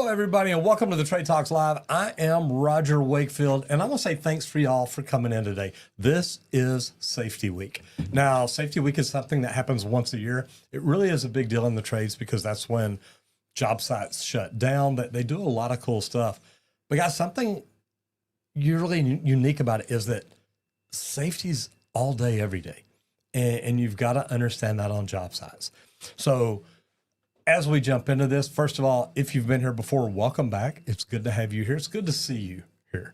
Hello, everybody, and welcome to the Trade Talks Live. I am Roger Wakefield, and I want to say thanks for y'all for coming in today. This is Safety Week. Now, Safety Week is something that happens once a year. It really is a big deal in the trades because that's when job sites shut down. That they do a lot of cool stuff. But guys, something really unique about it is that safety's all day, every day, and you've got to understand that on job sites. So, as we jump into this, first of all, if you've been here before, welcome back. It's good to have you here. It's good to see you here.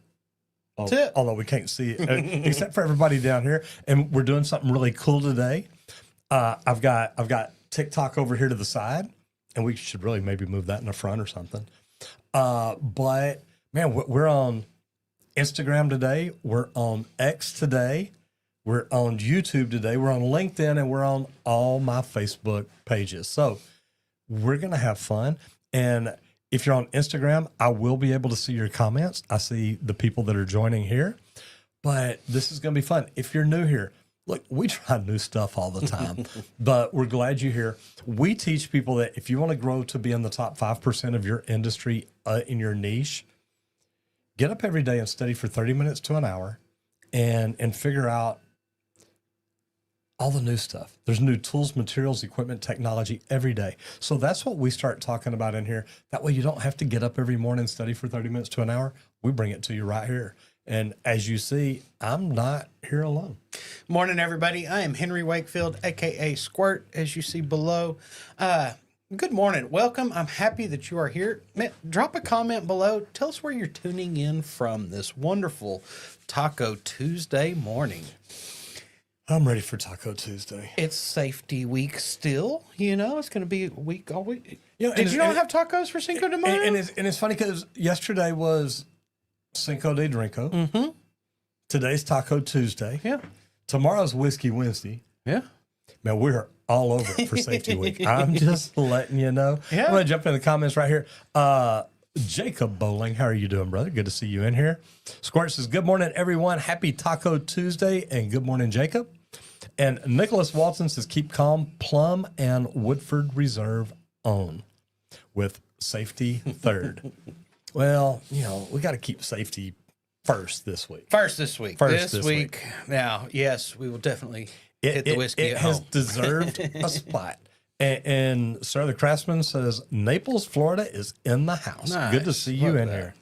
Although we can't see it, except for everybody down here. And we're doing something really cool today. I've got TikTok over here to the side, and we should really maybe move that in the front or something. But man, we're on Instagram today. We're on X today. We're on YouTube today. We're on LinkedIn, and we're on all my Facebook pages. So we're going to have fun. And if you're on Instagram, I will be able to see your comments. I see the people that are joining here, but this is going to be fun. If you're new here, look, we try new stuff all the time, but we're glad you're here. We teach people that if you want to grow to be in the top 5% of your industry in your niche, get up every day and study for 30 minutes to an hour and figure out all the new stuff. There's new tools, materials, equipment, technology every day. So that's what we start talking about in here. That way you don't have to get up every morning and study for 30 minutes to an hour. We bring it to you right here. And as you see, I'm not here alone. Morning, everybody. I am Henry Wakefield, a.k.a. Squirt, as you see below. Good morning. Welcome. I'm happy that you are here. Man, drop a comment below. Tell us where you're tuning in from this wonderful Taco Tuesday morning. I'm ready for Taco Tuesday. It's Safety Week still. You know, it's going to be a week all week. You know, Did you not have tacos for Cinco de Mayo? And it's funny because yesterday was Cinco de Drinko. Mm-hmm. Today's Taco Tuesday. Yeah. Tomorrow's Whiskey Wednesday. Yeah. Man, we're all over it for Safety Week. I'm just letting you know. Yeah. I'm going to jump in the comments right here. Jacob Bowling, how are you doing, brother? Good to see you in here. Squirt says, good morning, everyone. Happy Taco Tuesday, and good morning, Jacob. And Nicholas Walton says, keep calm, Plum and Woodford Reserve own with safety third. Well, you know, we got to keep safety first this week. First this week. First this week. Now, yes, we will definitely hit the whiskey It at has home. deserved a spot. And Sir the Craftsman says, Naples, Florida is in the house. Nice. Good to see you Love in that. here.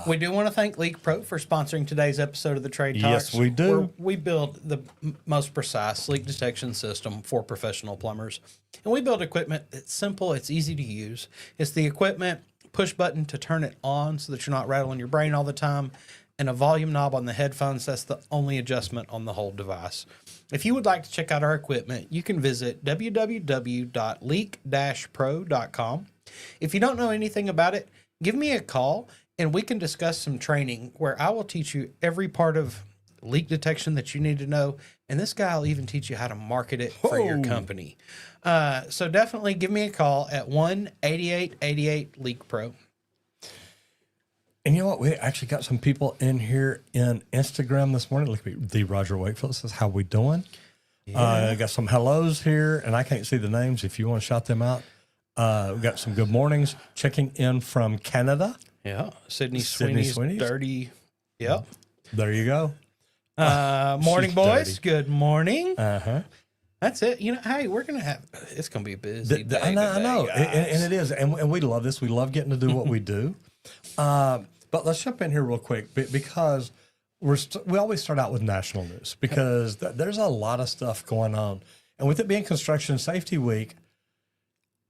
We do want to thank Leak Pro for sponsoring today's episode of the Trade Talks. Yes, we do. Where we build the most precise leak detection system for professional plumbers. And we build equipment that's simple, it's easy to use. It's the equipment, push button to turn it on so that you're not rattling your brain all the time, and a volume knob on the headphones. That's the only adjustment on the whole device. If you would like to check out our equipment, you can visit www.leak-pro.com. If you don't know anything about it, give me a call and we can discuss some training where I will teach you every part of leak detection that you need to know. And this guy will even teach you how to market it for your company. So definitely give me a call at 1-8888-LEAK-PRO. And you know what? We actually got some people in here in Instagram this morning. Look at the Roger Wakefield says, how we doing? I got some hellos here, and I can't see the names. If you want to shout them out. We got some good mornings checking in from Canada. Yeah. Sydney Sweeney's dirty. Yep. There you go. Morning, she's boys. dirty. Good morning. Uh-huh. That's it. You know, hey, we're going to have, it's going to be a busy day I know. today, And it is. And we love this. We love getting to do what we do. But let's jump in here real quick because we always start out with national news because there's a lot of stuff going on. And with it being Construction Safety Week,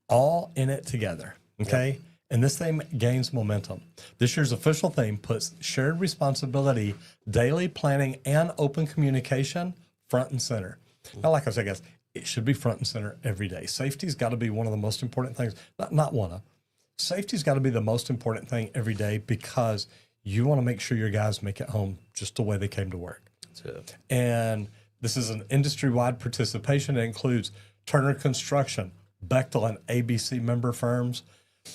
all in it together, okay? Yep. And this thing gains momentum. This year's official theme puts shared responsibility, daily planning, and open communication front and center. Now, like I said, guys, it should be front and center every day. Safety's got to be one of the most important things. Not one of. Safety's got to be the most important thing every day because you want to make sure your guys make it home just the way they came to work. That's it. And this is an industry-wide participation. It includes Turner Construction, Bechtel, and ABC member firms.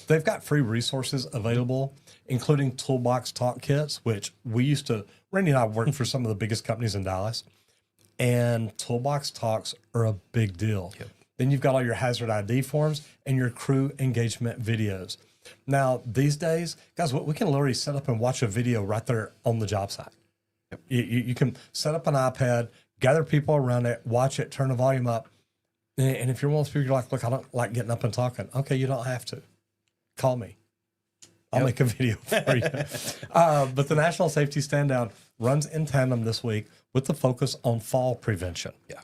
They've got free resources available, including Toolbox Talk Kits, which Randy and I worked for some of the biggest companies in Dallas, and Toolbox Talks are a big deal. Yep. Then you've got all your hazard ID forms and your crew engagement videos. Now, these days, guys, we can literally set up and watch a video right there on the job site. Yep. You can set up an iPad, gather people around it, watch it, turn the volume up. And if you're one of those people, you're like, look, I don't like getting up and talking. Okay, you don't have to. Call me. I'll make a video for you. But the National Safety Stand Down runs in tandem this week with the focus on fall prevention. Yeah.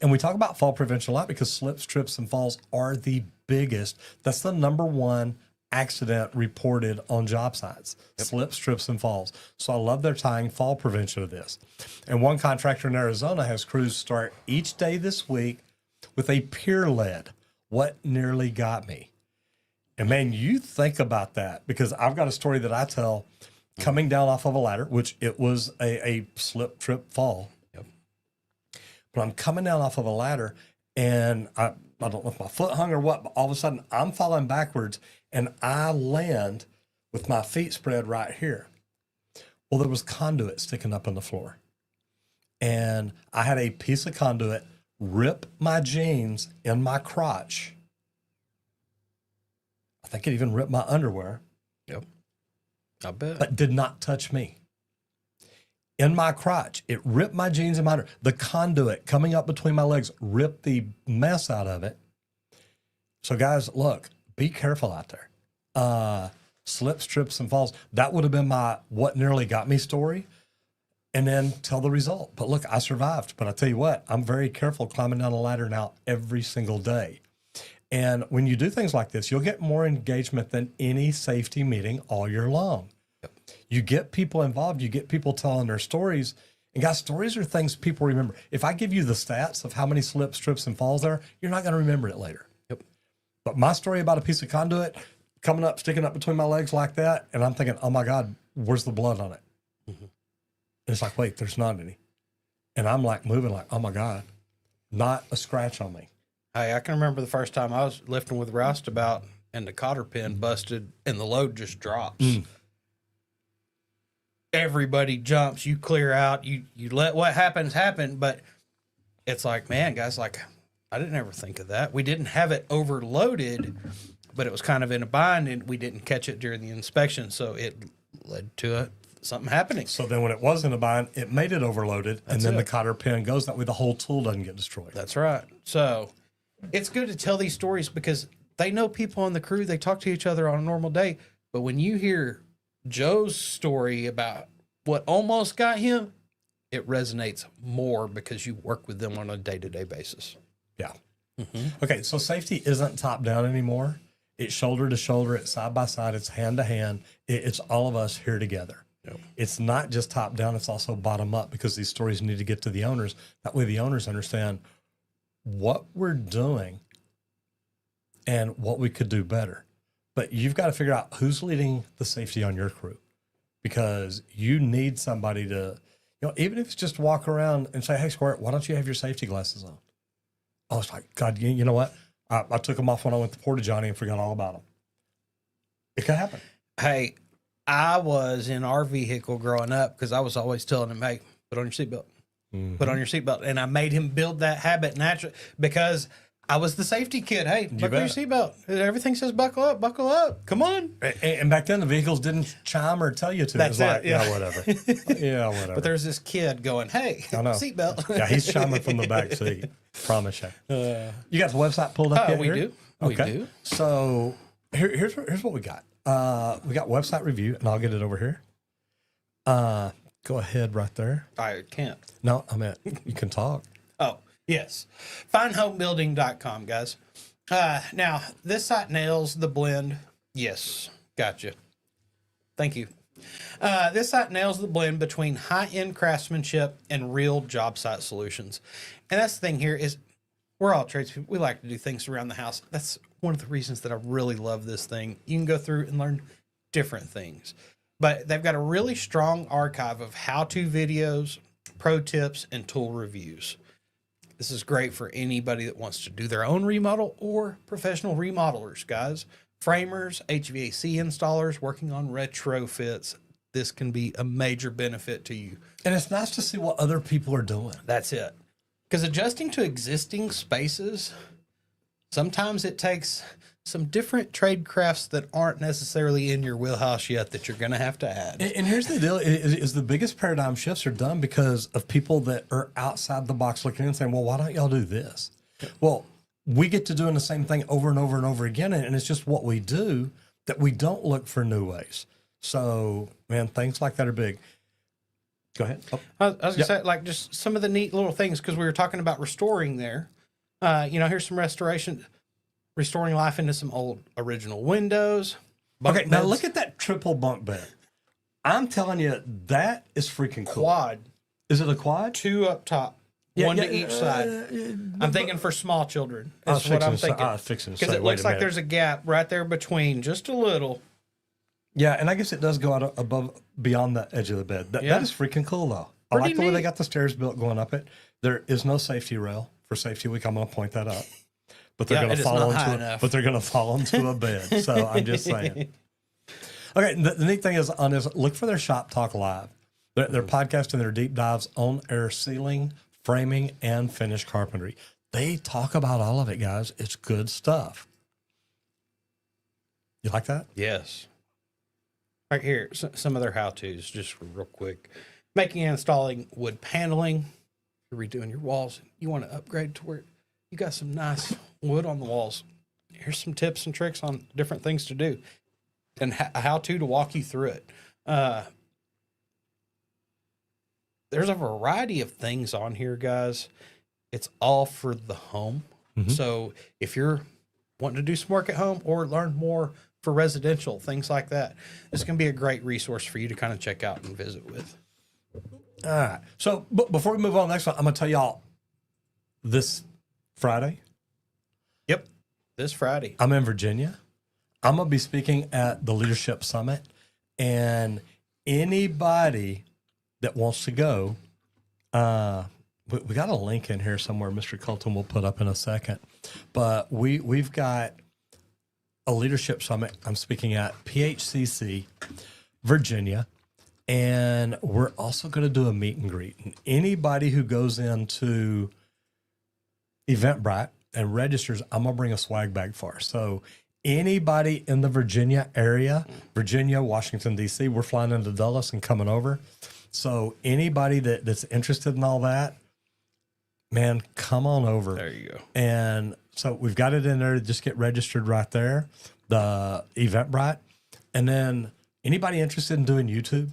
And we talk about fall prevention a lot because slips, trips, and falls are the biggest. That's the number one accident reported on job sites. Slips, trips, and falls. So I love they're tying fall prevention to this. And one contractor in Arizona has crews start each day this week with a peer-led "What Nearly Got Me." And man, you think about that, because I've got a story that I tell coming down off of a ladder, which it was a slip, trip, fall. Yep. But I'm coming down off of a ladder and I don't know if my foot hung or what, but all of a sudden I'm falling backwards and I land with my feet spread right here. Well, there was conduit sticking up in the floor. And I had a piece of conduit rip my jeans in my crotch. I think it even ripped my underwear. Yep. I bet. But did not touch me. In my crotch, it ripped my jeans and my underwear. The conduit coming up between my legs ripped the mess out of it. So guys, look, be careful out there. Slips, trips, and falls. That would have been my "What Nearly Got Me" story. And then tell the result. But look, I survived. But I tell you what, I'm very careful climbing down a ladder now every single day. And when you do things like this, you'll get more engagement than any safety meeting all year long. Yep. You get people involved, you get people telling their stories. And guys, stories are things people remember. If I give you the stats of how many slips, trips, and falls there are, you're not going to remember it later. Yep. But my story about a piece of conduit coming up, sticking up between my legs like that, and I'm thinking, oh my God, where's the blood on it? Mm-hmm. And it's like, wait, there's not any. And I'm like moving like, oh my God, not a scratch on me. Hey, I can remember the first time I was lifting with roustabout and the cotter pin busted and the load just drops. Everybody jumps, you clear out, you let what happens happen. But it's like, man, guys, like, I didn't ever think of that. We didn't have it overloaded, but it was kind of in a bind and we didn't catch it during the inspection. So it led to something happening. So then when it was in a bind, it made it overloaded. And then the cotter pin goes. That way the whole tool doesn't get destroyed. That's right. So it's good to tell these stories because they know people on the crew. They talk to each other on a normal day. But when you hear Joe's story about what almost got him, it resonates more because you work with them on a day-to-day basis. Yeah. Mm-hmm. Okay, so safety isn't top down anymore. It's shoulder to shoulder. It's side by side. It's hand to hand. It's all of us here together. Yep. It's not just top down. It's also bottom up because these stories need to get to the owners. That way the owners understand what we're doing and what we could do better. But you've got to figure out who's leading the safety on your crew, because you need somebody to, even if it's just walk around and say, hey, Squirt, why don't you have your safety glasses on? I was like, God, you know what? I took them off when I went to Porta Johnny and forgot all about them. It could happen. Hey, I was in our vehicle growing up because I was always telling him, hey, put on your seatbelt. Mm-hmm. Put on your seatbelt. And I made him build that habit naturally because I was the safety kid. Hey, buckle your seatbelt. Everything says buckle up, buckle up. Come on. And back then the vehicles didn't chime or tell you to. That's it was like, yeah, whatever. Yeah, whatever. But there's this kid going, hey, seatbelt. Yeah, he's chiming from the back seat. Promise you. You got the website pulled up yet? We do. Okay. We do. So here's what we got. We got website review, and I'll get it over here. Go ahead right there. I can't. No, I meant you can talk. Oh, yes. FineHomeBuilding.com, guys. Now, this site nails the blend. Yes, gotcha. Thank you. This site nails the blend between high-end craftsmanship and real job site solutions. And that's the thing here is we're all tradespeople. We like to do things around the house. That's one of the reasons that I really love this thing. You can go through and learn different things. But they've got a really strong archive of how-to videos, pro tips, and tool reviews. This is great for anybody that wants to do their own remodel or professional remodelers, guys. Framers, HVAC installers, working on retrofits. This can be a major benefit to you. And it's nice to see what other people are doing. That's it. Because adjusting to existing spaces sometimes it takes some different trade crafts that aren't necessarily in your wheelhouse yet that you're going to have to add. And here's the deal: is the biggest paradigm shifts are done because of people that are outside the box looking in and saying, "Well, why don't y'all do this?" Well, we get to doing the same thing over and over and over again, and it's just what we do that we don't look for new ways. So, man, things like that are big. Go ahead. Oh. I was gonna say, like, just some of the neat little things, because we were talking about restoring there. Here's some restoring life into some old original windows. Okay, now look at that triple bunk bed. I'm telling you, that is freaking cool. Quad, Is it a quad? 2 up top, one to each side. I'm thinking for small children. Is what I'm thinking. Fixing to Because say, it wait looks a like minute. there's a gap right there between, just a little. Yeah, and I guess it does go out above, beyond the edge of the bed. That is freaking cool, though. I Pretty like the way they neat. got the stairs built going up it. There is no safety rail for Safety Week. I'm going to point that out. But they're going it to is fall not high into. enough. But they're going to fall into a bed. So I'm just saying. Okay, the neat thing is on this, look for their Shop Talk Live. They're podcasting their deep dives on air ceiling, framing, and finished carpentry. They talk about all of it, guys. It's good stuff. You like that? Yes. Right here, some of their how-tos, just real quick. Making and installing wood paneling. You're redoing your walls. You want to upgrade to where you got some nice wood on the walls. Here's some tips and tricks on different things to do, and a how-to walk you through it. There's a variety of things on here, guys. It's all for the home. So if you're wanting to do some work at home or learn more for residential, things like that, it's going to be a great resource for you to kind of check out and visit with. All right. So before we move on to the next one, I'm going to tell y'all this Friday, Yep. This Friday. I'm in Virginia. I'm going to be speaking at the Leadership Summit. And anybody that wants to go, we got a link in here somewhere Mr. Colton will put up in a second. But we've got a leadership summit. I'm speaking at PHCC, Virginia. And we're also going to do a meet and greet. And anybody who goes into Eventbrite and registers, I'm going to bring a swag bag for. So anybody in the Virginia area, Virginia, Washington, D.C., we're flying into Dulles and coming over. So anybody that's interested in all that, man, come on over. There you go. And so we've got it in there. Just get registered right there, the Eventbrite. And then anybody interested in doing YouTube,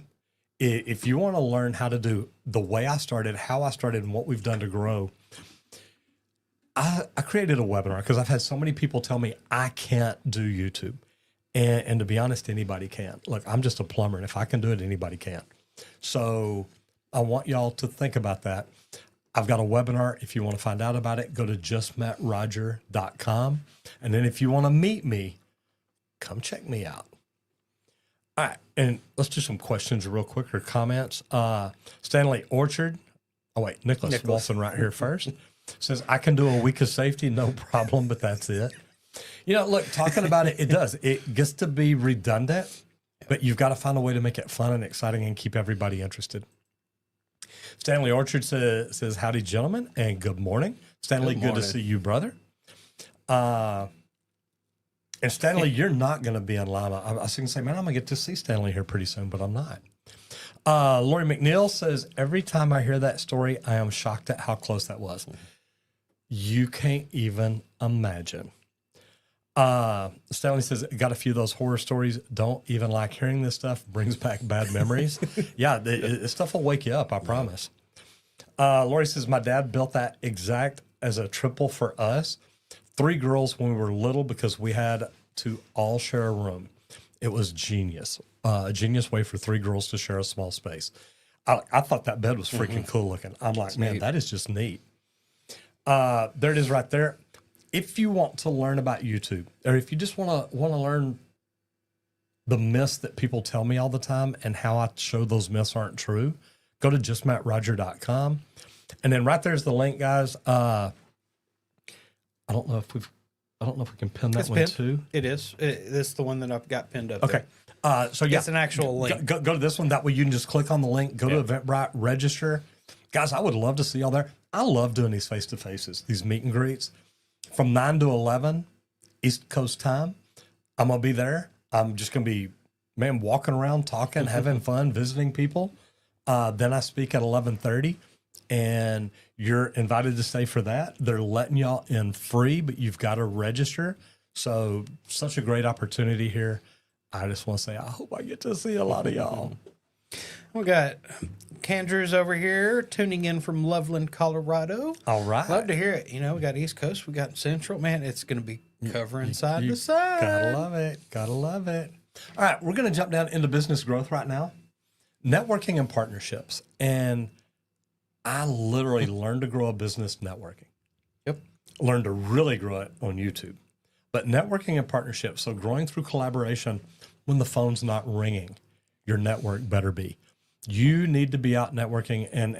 if you want to learn how to do the way I started, how I started, and what we've done to grow, I created a webinar because I've had so many people tell me I can't do YouTube. And to be honest, anybody can. Look, I'm just a plumber, and if I can do it, anybody can. So I want y'all to think about that. I've got a webinar. If you want to find out about it, go to justmetroger.com. And then if you want to meet me, come check me out. All right. And let's do some questions real quick or comments. Stanley Orchard. Oh, wait. Nicholas Wilson right here first. Says, I can do a week of safety. No problem, but that's it. You know, look, talking about it, it does. It gets to be redundant, but you've got to find a way to make it fun and exciting and keep everybody interested. Stanley Orchard says, howdy, gentlemen, and good morning. Stanley, good to see you, brother. And Stanley, you're not going to be in Lima. I was going to say, man, I'm going to get to see Stanley here pretty soon, but I'm not. Lori McNeil says, every time I hear that story, I am shocked at how close that was. You can't even imagine. Stanley says, got a few of those horror stories. Don't even like hearing this stuff. Brings back bad memories. Yeah, this stuff will wake you up, I promise. Lori says, my dad built that exact as a triple for us. 3 girls when we were little because we had to all share a room. It was genius. A genius way for 3 girls to share a small space. I thought that bed was freaking cool looking. I'm like, man, that is just neat. There it is right there. If you want to learn about YouTube, or if you just want to learn the myths that people tell me all the time and how I show those myths aren't true, go to justmattroger.com. And then right there's the link, guys. I don't know if we can pin that one too. It is. This is the one that I've got pinned up. Okay. So yeah, it's an actual link. Go to this one. That way you can just click on the link, go to Eventbrite, register. Guys, I would love to see y'all there. I love doing these face-to-faces, these meet and greets. from 9 to 11 East Coast time. I'm going to be there. I'm just going to be, man, walking around, talking, having fun, visiting people. Then I speak at 11:30, and you're invited to stay for that. They're letting y'all in free, but you've got to register. So such a great opportunity here. I just want to say, I hope I get to see a lot of y'all. We got Candrews over here tuning in from Loveland, Colorado. All right. Love to hear it. You know, we got East Coast, we got Central. Man, it's going to be covering side to side. Gotta love it. Gotta love it. All right, we're going to jump down into business growth right now. Networking and partnerships. And I literally learned to grow a business networking. Yep. Learned to really grow it on YouTube. But networking and partnerships, so growing through collaboration when the phone's not ringing, your network better be. You need to be out networking. And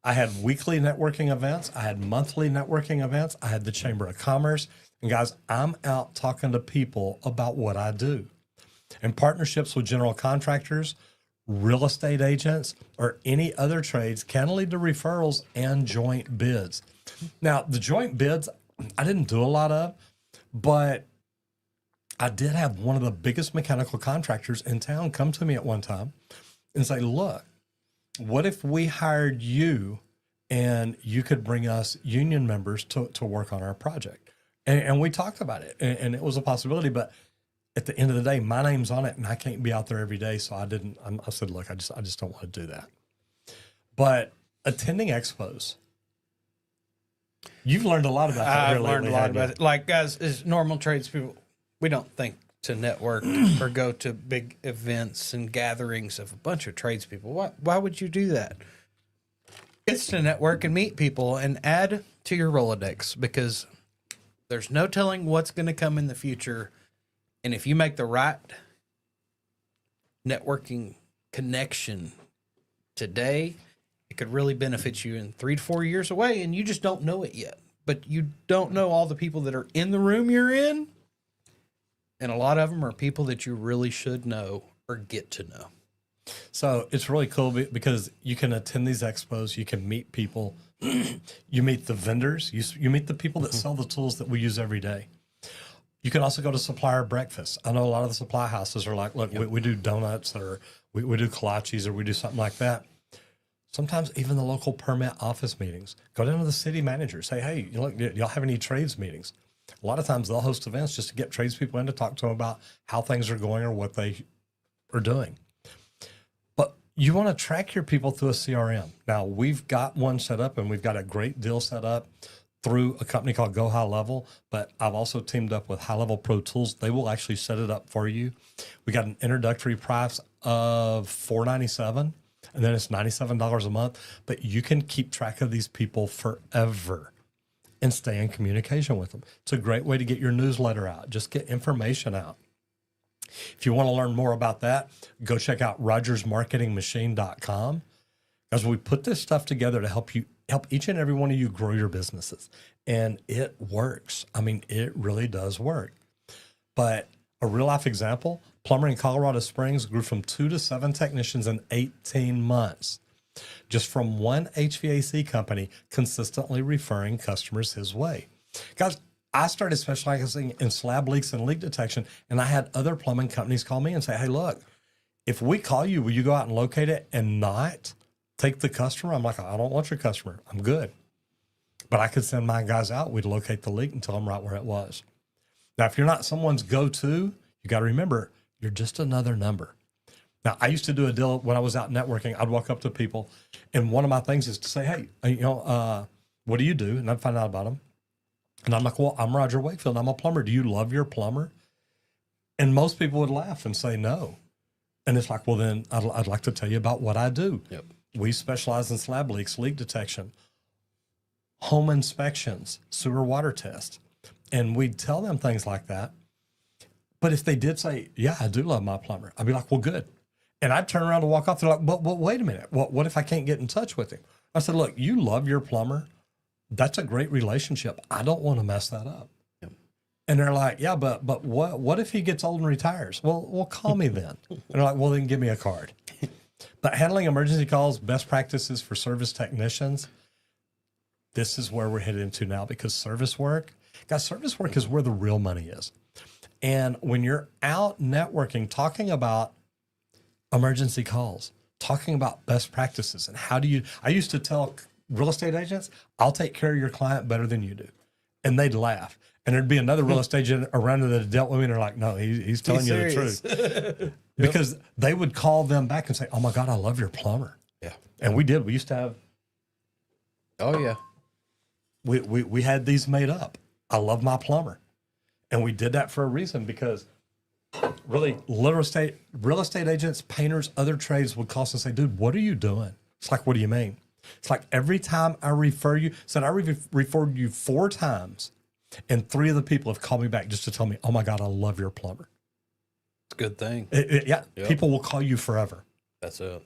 I had weekly networking events. I had monthly networking events. I had the Chamber of Commerce. And guys, I'm out talking to people about what I do. And partnerships with general contractors, real estate agents, or any other trades can lead to referrals and joint bids. Now, the joint bids, I didn't do a lot of, but I did have one of the biggest mechanical contractors in town come to me at one time and say, look, what if we hired you and you could bring us union members to work on our project? And we talked about it, and it was a possibility, but at the end of the day, my name's on it and I can't be out there every day. So I said, look, I just don't want to do that. But attending expos, you've learned a lot about that. I've learned a lot about it. Like, guys, as normal tradespeople, we don't think to network or go to big events and gatherings of a bunch of tradespeople. Why would you do that? It's to network and meet people and add to your Rolodex, because there's no telling what's going to come in the future. And if you make the right networking connection today, it could really benefit you in 3 to 4 years away, and you just don't know it yet. But you don't know all the people that are in the room you're in, and a lot of them are people that you really should know or get to know. So it's really cool because you can attend these expos, you can meet people, you meet the vendors, you meet the people that sell the tools that we use every day. You can also go to supplier breakfast. I know a lot of the supply houses are like, look, we do donuts, or we do kolaches, or we do something like that. Sometimes even the local permit office meetings. Go down to the city manager. Say, hey, look, do y'all have any trades meetings? A lot of times they'll host events just to get tradespeople in to talk to them about how things are going or what they are doing. But you want to track your people through a CRM. Now, we've got one set up, and we've got a great deal set up through a company called Go High Level, but I've also teamed up with High Level Pro Tools. They will actually set it up for you. We got an introductory price of $497, and then it's $97 a month, but you can keep track of these people forever and stay in communication with them. It's a great way to get your newsletter out. Just get information out. If you want to learn more about that, go check out rogersmarketingmachine.com, because we put this stuff together to help each and every one of you grow your businesses. And it works. I mean, it really does work. But a real life example, plumber in Colorado Springs grew from 2 to 7 technicians in 18 months, just from one HVAC company consistently referring customers his way. Guys, I started specializing in slab leaks and leak detection, and I had other plumbing companies call me and say, hey, look, if we call you, will you go out and locate it and not take the customer? I'm like, I don't want your customer. I'm good. But I could send my guys out. We'd locate the leak and tell them right where it was. Now, if you're not someone's go-to, you got to remember, you're just another number. Now, I used to do a deal when I was out networking. I'd walk up to people, and one of my things is to say, hey, what do you do? And I'd find out about them. And I'm like, well, I'm Roger Wakefield. I'm a plumber. Do you love your plumber? And most people would laugh and say no. And it's like, well, then I'd like to tell you about what I do. Yep. We specialize in slab leaks, leak detection, home inspections, sewer water tests. And we'd tell them things like that. But if they did say, yeah, I do love my plumber, I'd be like, well, good. And I'd turn around and walk off. They're like, but wait a minute. What if I can't get in touch with him? I said, look, you love your plumber. That's a great relationship. I don't want to mess that up. Yep. And they're like, yeah, but what if he gets old and retires? Well, call me then. And they're like, well, then give me a card. But handling emergency calls, best practices for service technicians, this is where we're headed into now, because service work, Guys, service work is where the real money is. And when you're out networking, talking about emergency calls, talking about best practices, and how do you, I used to tell real estate agents, I'll take care of your client better than you do. And they'd laugh. And there'd be another real estate agent around that had dealt with me, and they're like, no, he's telling you the truth. Because they would call them back and say, oh my God, I love your plumber. Yeah. And we did. We used to have, Oh yeah. we had these made up. I love my plumber. And we did that for a reason, because really real estate agents, painters, other trades would call us and say, dude, what are you doing? It's like, what do you mean? It's like every time I refer you, said I referred you 4 times, and 3 of the people have called me back just to tell me, oh my God, I love your plumber. It's a good thing. Yeah. Yep. People will call you forever. That's it.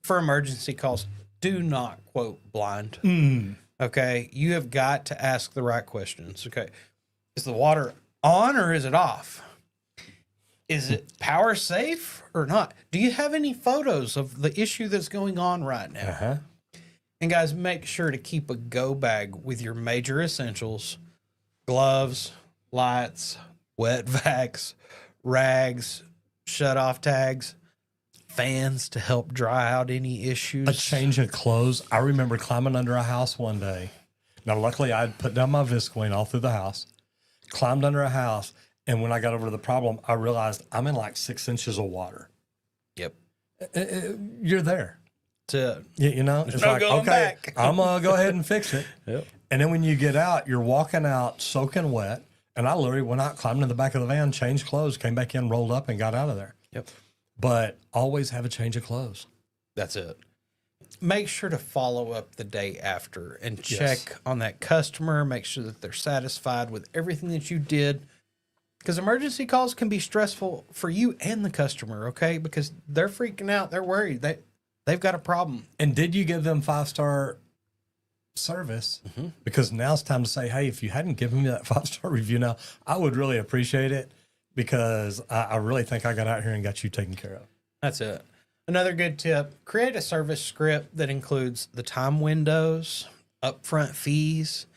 For emergency calls, do not quote blind. Okay. You have got to ask the right questions. Okay. Is the water on or is it off? Is it power safe or not? Do you have any photos of the issue that's going on right now? Uh-huh. And guys, make sure to keep a go bag with your major essentials: gloves, lights, wet vacs, rags, shut off tags, fans to help dry out any issues. A change of clothes. I remember climbing under a house one day. Now, luckily, I'd put down my Visqueen all through the house, climbed under a house, and when I got over to the problem, I realized I'm in like 6 inches of water. Yep. You're there. To You know, it's no like, going okay, back. I'm going to go ahead and fix it. Yep. And then when you get out, you're walking out soaking wet. And I literally went out, climbed in the back of the van, changed clothes, came back in, rolled up, and got out of there. Yep. But always have a change of clothes. That's it. Make sure to follow up the day after and check Yes. on that customer. Make sure that they're satisfied with everything that you did. Because emergency calls can be stressful for you and the customer, okay? Because they're freaking out. They're worried. They've got a problem. And did you give them 5-star service? Because now it's time to say, hey, if you hadn't given me that 5-star review now, I would really appreciate it, because I really think I got out here and got you taken care of. That's it. Another good tip: create a service script that includes the time windows, upfront fees,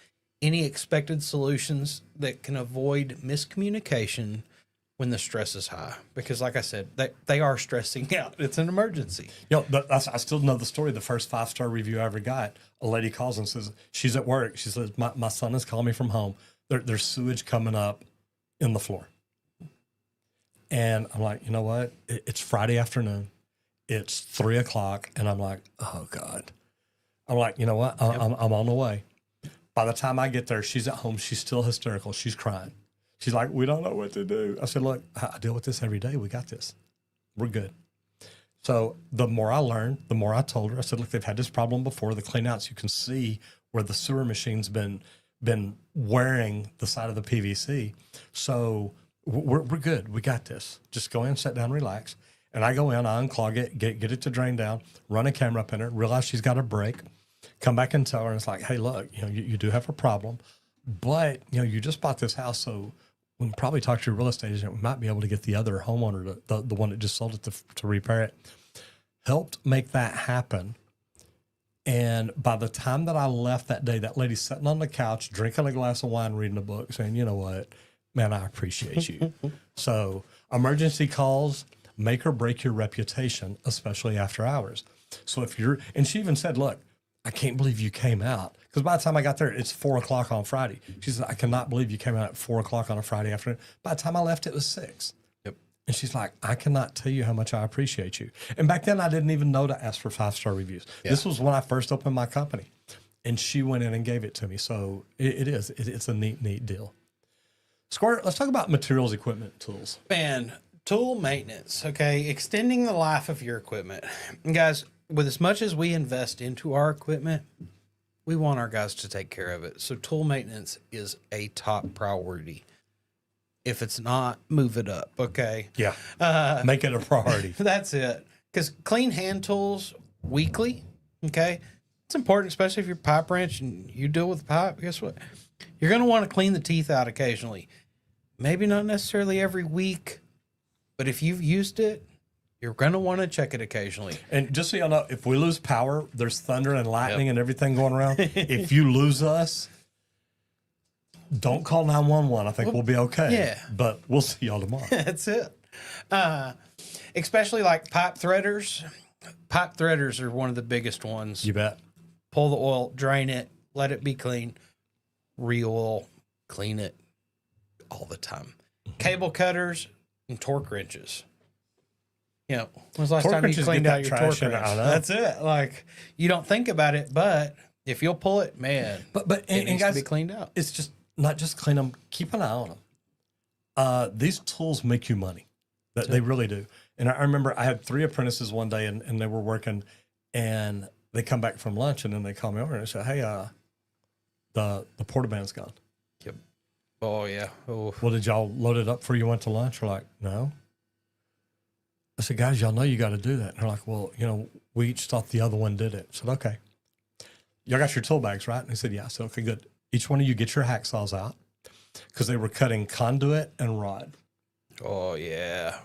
any expected solutions that can avoid miscommunication when the stress is high. Because like I said, they are stressing out. It's an emergency. You know, I still know the story. The first 5-star review I ever got, a lady calls and says, she's at work. She says, my son is calling me from home. There's sewage coming up in the floor. And I'm like, you know what? It's Friday afternoon. It's 3 o'clock. And I'm like, oh God. I'm like, you know what? I'm on the way. By the time I get there, she's at home. She's still hysterical. She's crying. She's like, we don't know what to do. I said, look, I deal with this every day. We got this. We're good. So the more I learned, the more I told her. I said, look, they've had this problem before. The cleanouts, you can see where the sewer machine's been wearing the side of the PVC. So we're good. We got this. Just go in, sit down, relax. And I go in, I unclog it, get it to drain down, run a camera up in it, realize she's got a break, come back and tell her. And it's like, hey, look, you know, you do have a problem, but you know, you just bought this house, so we can probably talk to your real estate agent. We might be able to get the other homeowner, the one that just sold it, to repair it. Helped make that happen. And by the time that I left that day, that lady's sitting on the couch, drinking a glass of wine, reading a book, saying, you know what, man, I appreciate you. So emergency calls make or break your reputation, especially after hours. So if you're, and she even said, look, I can't believe you came out. Because by the time I got there, it's 4 o'clock on Friday. She said, I cannot believe you came out at 4 o'clock on a Friday afternoon. By the time I left, it was 6. Yep. And she's like, I cannot tell you how much I appreciate you. And back then, I didn't even know to ask for 5-star reviews. Yeah. This was when I first opened my company. And she went in and gave it to me. So it's a neat deal. Squirt, let's talk about materials, equipment, tools. Man, tool maintenance, okay? Extending the life of your equipment. And guys, with as much as we invest into our equipment, we want our guys to take care of it. So tool maintenance is a top priority. If it's not, move it up, okay? Yeah. Make it a priority. That's it. Because clean hand tools weekly, okay? It's important, especially if you're pipe wrench and you deal with pipe. Guess what? You're going to want to clean the teeth out occasionally. Maybe not necessarily every week, but if you've used it, you're going to want to check it occasionally. And just so y'all know, if we lose power, there's thunder and lightning and everything going around. If you lose us, Don't call 911. I think we'll be okay. yeah. But we'll see y'all tomorrow. That's it. Especially like pipe threaders. Pipe threaders are one of the biggest ones. You bet. Pull the oil, drain it, let it be clean, re-oil, clean it all the time. Cable cutters and torque wrenches. You know, when's the last Torque time you wrenches cleaned get out that your trash torque in it, wrench? I know. That's it. Like, you don't think about it, but if you'll pull it, man, But it and needs guys, to be cleaned out. it's just not just clean them. Keep an eye on them. These tools make you money. They really do. And I remember I had 3 apprentices one day, and they were working, and they come back from lunch, and then they call me over and they say, "Hey, the portaband's gone." Yep. Oh, yeah. Oh, Well, did y'all load it up before you went to lunch? We're like, no. I said, guys, y'all know you got to do that. And they're like, well, we each thought the other one did it. I said, okay. Y'all got your tool bags, right? And they said, yeah. I said, okay, good. Each one of you get your hacksaws out, because they were cutting conduit and rod. oh, yeah.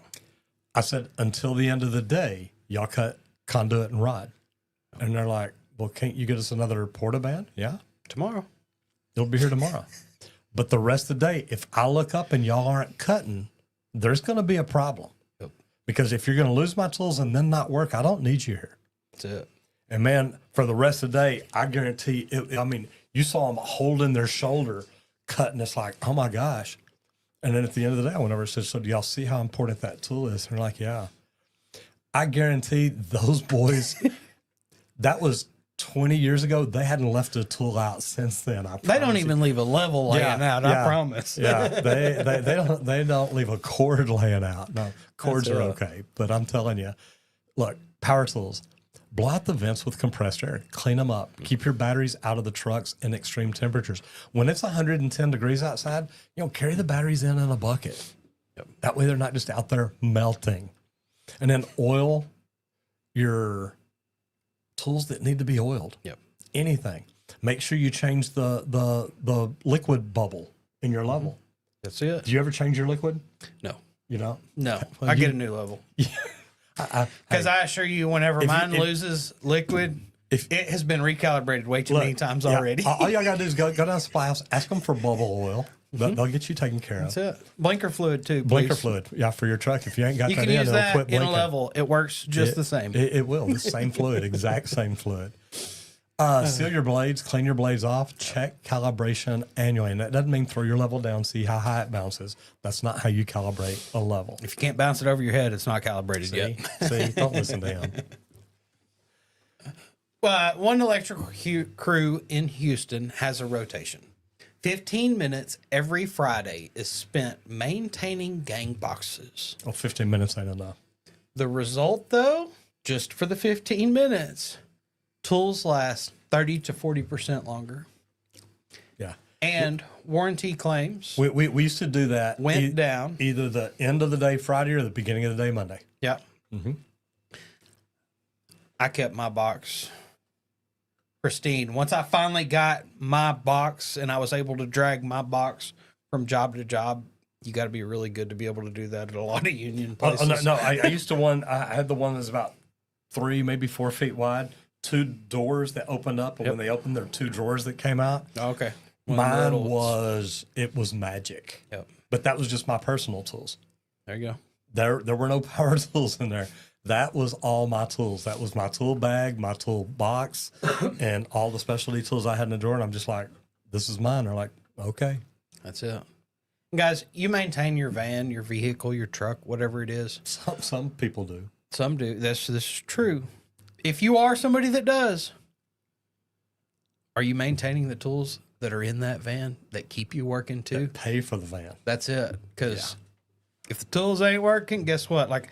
I said, until the end of the day, y'all cut conduit and rod. And they're like, well, can't you get us another portaband? Yeah, Tomorrow. it'll be here tomorrow. But the rest of the day, if I look up and y'all aren't cutting, there's going to be a problem. Yep. Because if you're going to lose my tools and then not work, I don't need you here. That's it. And man, for the rest of the day, I guarantee I mean, you saw them holding their shoulder, cutting. It's like, oh my gosh. And then at the end of the day, I went over and said, so do y'all see how important that tool is? And they're like, yeah. I guarantee those boys, that was 20 years ago. They hadn't left a tool out since then. They don't even leave a level laying out, I promise. Yeah, they don't leave a cord laying out. No, cords That's are it. okay. But I'm telling you, look, power tools, blow out the vents with compressed air, clean them up, keep your batteries out of the trucks in extreme temperatures. When it's 110 degrees outside, carry the batteries in a bucket. Yep. That way they're not just out there melting. And then oil your tools that need to be oiled. Yep. Anything. Make sure you change the liquid bubble in your level. That's it. Do you ever change your liquid? No. No. Well, I get a new level. Because I assure you, whenever mine loses liquid, it has been recalibrated way too many times already. All y'all gotta do is go down to Supply House, ask them for bubble oil. They'll get you taken care of. That's it. Blinker fluid too. Blinker please. fluid, yeah, for your truck. If you ain't got You that can in, use it'll that quit in a blinking. level. It works just the same. It will. The same fluid, exact same fluid. Seal your blades, clean your blades off, check calibration annually. And that doesn't mean throw your level down, see how high it bounces. That's not how you calibrate a level. If you can't bounce it over your head, it's not calibrated yet. See, don't listen to him. One electrical crew in Houston has a rotation. 15 minutes every Friday is spent maintaining gang boxes. Oh, 15 minutes ain't enough. The result, though, just for the 15 minutes, tools last 30 to 40% longer. Yeah. And warranty claims We used to do that. went down. Either the end of the day Friday or the beginning of the day Monday. Yeah. Mm-hmm. I kept my box pristine. Once I finally got my box and I was able to drag my box from job to job, you got to be really good to be able to do that at a lot of union places. No, I used to I had the one that's about 3, maybe 4 feet wide, 2 doors that opened up, and when they opened, there were 2 drawers that came out. Okay. Mine was magic. Yep. But that was just my personal tools. There you go. There were no power tools in there. That was all my tools. That was my tool bag, my tool box, and all the specialty tools I had in the drawer. And I'm just like, this is mine. They're like, okay. That's it. Guys, you maintain your van, your vehicle, your truck, whatever it is. Some people do. Some do. This is true. If you are somebody that does, are you maintaining the tools that are in that van that keep you working too? Pay for the van. That's it. Because if the tools ain't working, guess what? Like,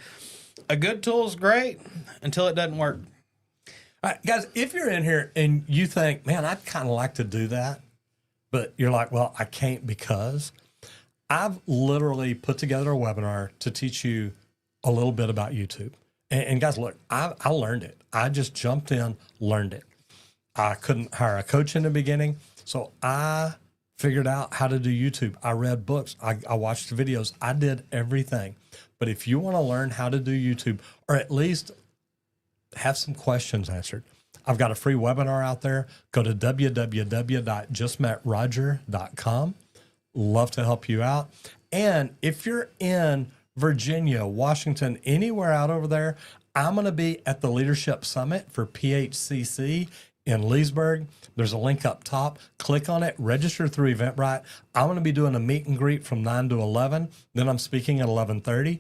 a good tool's great until it doesn't work. All right, guys, if you're in here and you think, man, I'd kind of like to do that, but you're like, well, I can't because I've literally put together a webinar to teach you a little bit about YouTube. And guys, look, I learned it. I just jumped in, learned it. I couldn't hire a coach in the beginning, so I figured out how to do YouTube. I read books. I watched videos. I did everything. But if you want to learn how to do YouTube, or at least have some questions answered, I've got a free webinar out there. Go to www.justmetroger.com. Love to help you out. And if you're in Virginia, Washington, anywhere out over there, I'm going to be at the Leadership Summit for PHCC in Leesburg. There's a link up top. Click on it, register through Eventbrite. I'm going to be doing a meet and greet from 9 to 11. Then I'm speaking at 11:30.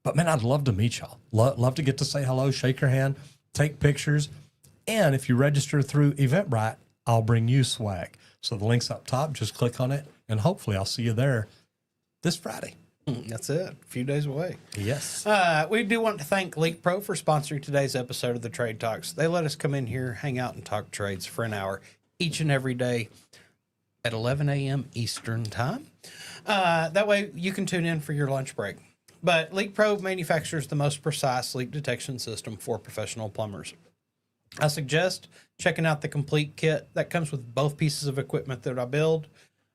But man, I'd love to meet y'all. Love to get to say hello, shake your hand, take pictures. And if you register through Eventbrite, I'll bring you swag. So the link's up top. Just click on it, and hopefully I'll see you there this Friday. That's it. A few days away. Yes. We do want to thank Leak Pro for sponsoring today's episode of the Trade Talks. They let us come in here, hang out, and talk trades for an hour each and every day at 11 a.m. Eastern Time. That way you can tune in for your lunch break. But Leak Pro manufactures the most precise leak detection system for professional plumbers. I suggest checking out the complete kit that comes with both pieces of equipment that I build.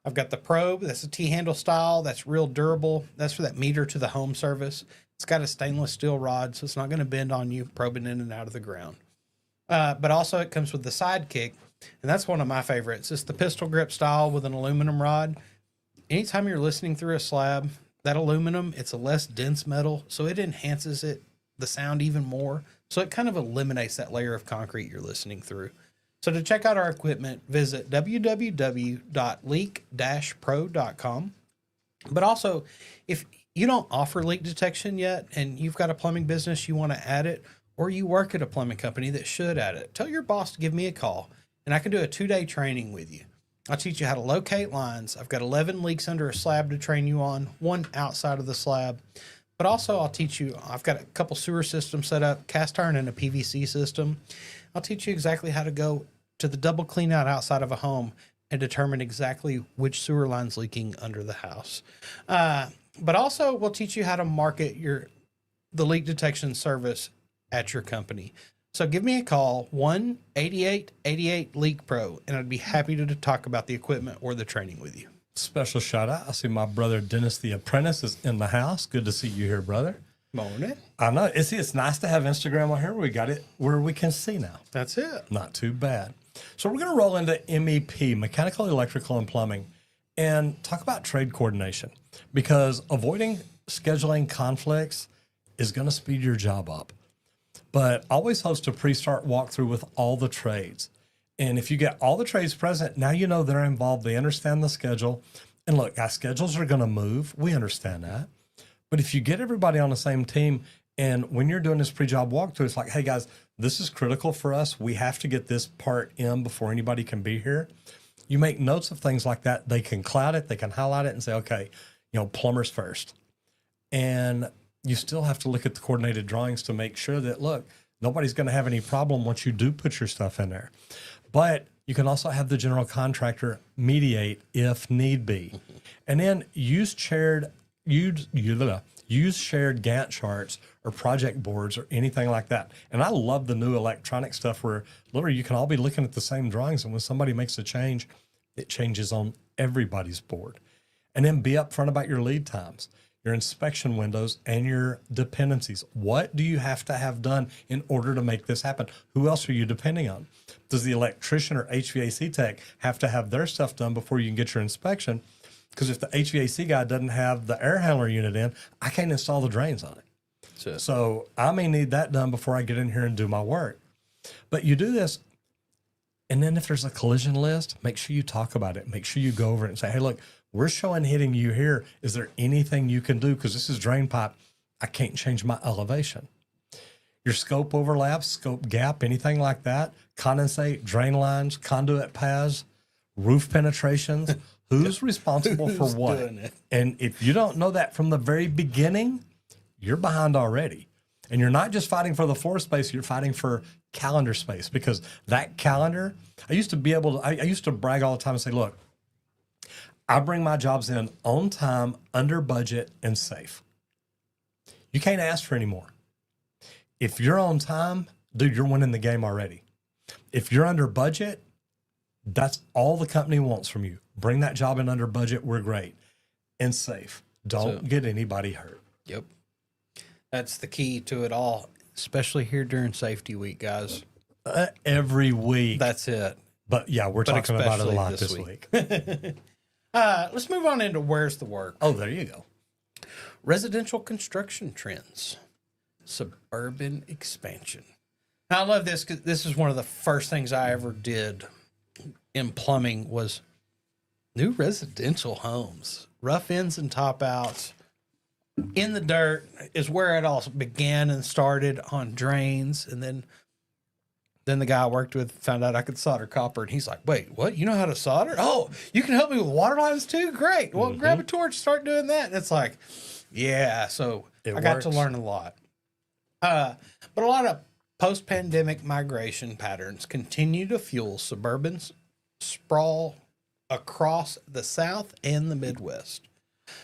I've got the probe. That's a T-handle style. That's real durable. That's for that meter to the home service. It's got a stainless steel rod, so it's not going to bend on you probing in and out of the ground. But also it comes with the sidekick, and that's one of my favorites. It's the pistol grip style with an aluminum rod. Anytime you're listening through a slab, that aluminum, it's a less dense metal, so it enhances the sound even more. So it kind of eliminates that layer of concrete you're listening through. So to check out our equipment, visit www.leak-pro.com. But also, if you don't offer leak detection yet and you've got a plumbing business, you want to add it, or you work at a plumbing company that should add it, tell your boss to give me a call, and I can do a 2-day training with you. I'll teach you how to locate lines. I've got 11 leaks under a slab to train you on, 1 outside of the slab. But also I'll teach you, I've got a couple sewer systems set up, cast iron and a PVC system. I'll teach you exactly how to go to the double clean out outside of a home and determine exactly which sewer line's leaking under the house. But also we'll teach you how to market the leak detection service at your company. So give me a call, 1-8888-LEAK-PRO, and I'd be happy to talk about the equipment or the training with you. Special shout out. I see my brother Dennis the Apprentice is in the house. Good to see you here, brother. Morning. I know. It's nice to have Instagram on here. We got it where we can see now. That's it. Not too bad. So we're going to roll into MEP, Mechanical, Electrical, and Plumbing, and talk about trade coordination, because avoiding scheduling conflicts is going to speed your job up. But always host a pre-start walkthrough with all the trades. And if you get all the trades present, now you know they're involved. They understand the schedule. And look, guys, schedules are going to move. We understand that. But if you get everybody on the same team, and when you're doing this pre-job walkthrough, it's like, hey, guys, this is critical for us. We have to get this part in before anybody can be here. You make notes of things like that. They can cloud it. They can highlight it and say, okay, plumbers first. And you still have to look at the coordinated drawings to make sure that, look, nobody's going to have any problem once you do put your stuff in there. But you can also have the general contractor mediate if need be. And then use shared Gantt charts or project boards or anything like that. And I love the new electronic stuff where literally you can all be looking at the same drawings, and when somebody makes a change, it changes on everybody's board. And then be upfront about your lead times, your inspection windows, and your dependencies. What do you have to have done in order to make this happen? Who else are you depending on? Does the electrician or HVAC tech have to have their stuff done before you can get your inspection? Because if the HVAC guy doesn't have the air handler unit in, I can't install the drains on it. So I may need that done before I get in here and do my work. But you do this, and then if there's a collision list, make sure you talk about it. Make sure you go over it and say, hey, look, we're showing hitting you here. Is there anything you can do? Because this is drain pipe. I can't change my elevation. Your scope overlaps, scope gap, anything like that, condensate, drain lines, conduit paths, roof penetrations. Who's responsible for what? And if you don't know that from the very beginning, you're behind already. And you're not just fighting for the floor space, you're fighting for calendar space, because that calendar, I used to brag all the time and say, look, I bring my jobs in on time, under budget, and safe. You can't ask for any more. If you're on time, dude, you're winning the game already. If you're under budget, that's all the company wants from you. Bring that job in under budget, we're great. And safe. Don't get anybody hurt. Yep. That's the key to it all, especially here during safety week, guys. Every week. That's it. But yeah, we're talking about it a lot this week. Let's move on into where's the work. Oh, there you go. Residential construction trends, suburban expansion. Now, I love this because this is one of the first things I ever did in plumbing was new residential homes, rough ins and top outs. In the dirt is where it all began and started on drains. And then the guy I worked with found out I could solder copper. And he's like, wait, what? You know how to solder? Oh, you can help me with water lines too? Great. Well, grab a torch, start doing that. And it's like, yeah. So I got to works. learn a lot. But a lot of post-pandemic migration patterns continue to fuel suburban sprawl across the South and the Midwest.